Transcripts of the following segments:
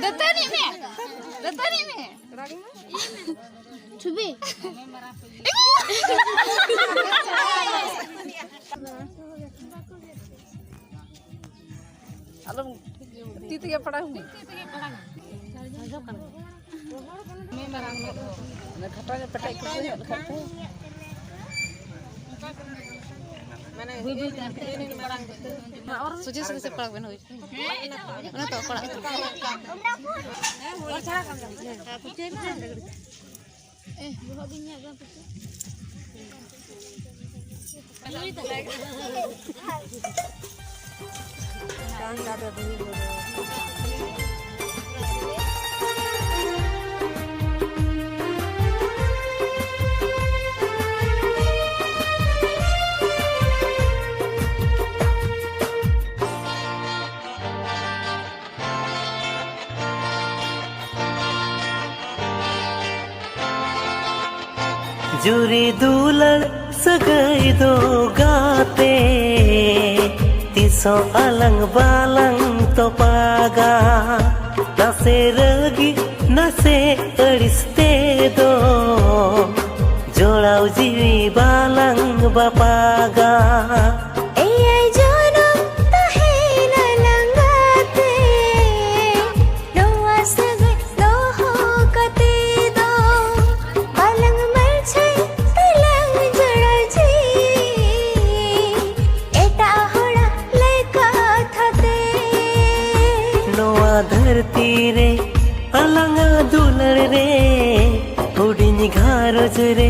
Datani me. Cubi. Alam titi ke padang. Nak khatanya petai ko ya khatai. Suji se padang ben hoy. Mana to padang. Bawa minyak kan tu. Kan ada beli जुरी दुलड़ सगाई दो गाते तिसो अलंग बालंग तो पागा नसे रगी नसे अड़िस्ते दो जोड़ाओ जीवी बालंग बापागा धरती रे अलंग दुलड़ रे हुडिनी घारोज रे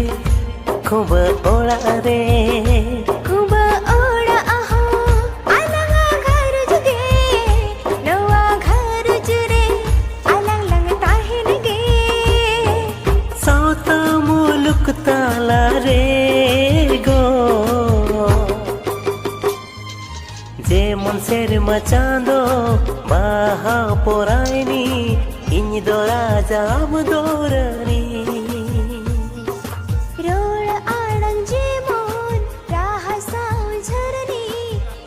खूब ओड़ा रे खूब ओड़ा आहो अलंग घारोज गे नवा घारोज रे अलंग लंग ताहिन गे सावता मुलुक ताला रे गो जे मन सेर मचांदो बाहा पोरायनी इन दो राजा दोरनी रोड आड़ंग जे मोन राह साव झरनी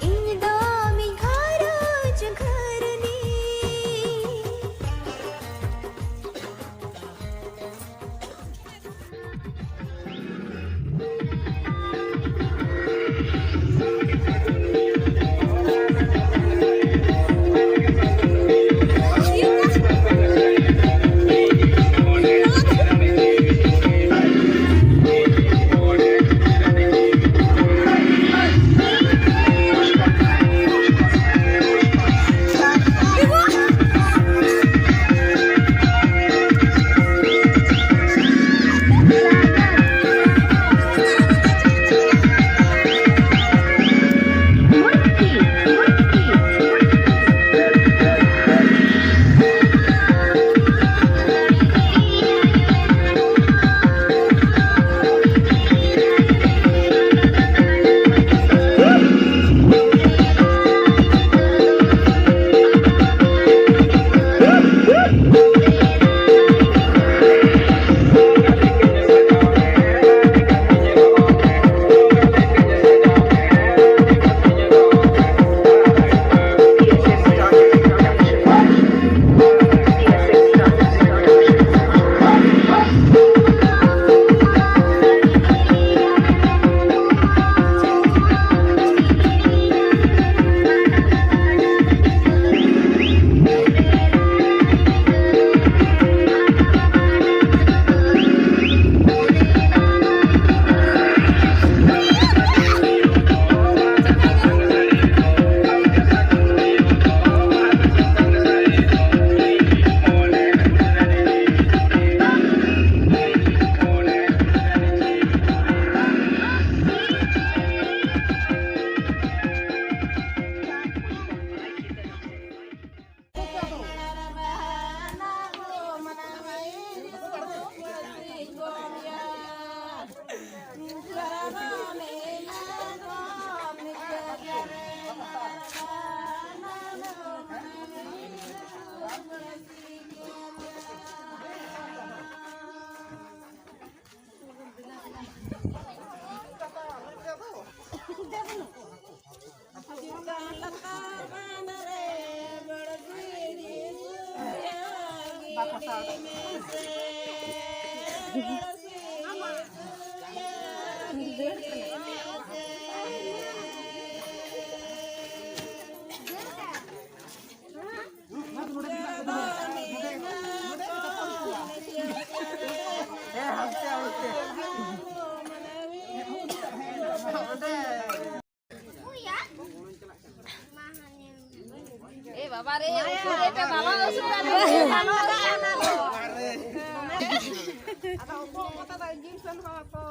इन दो मी घारोज घरनी Bapak re, bapak sudah re. Ada opo kata tak jingsan apa?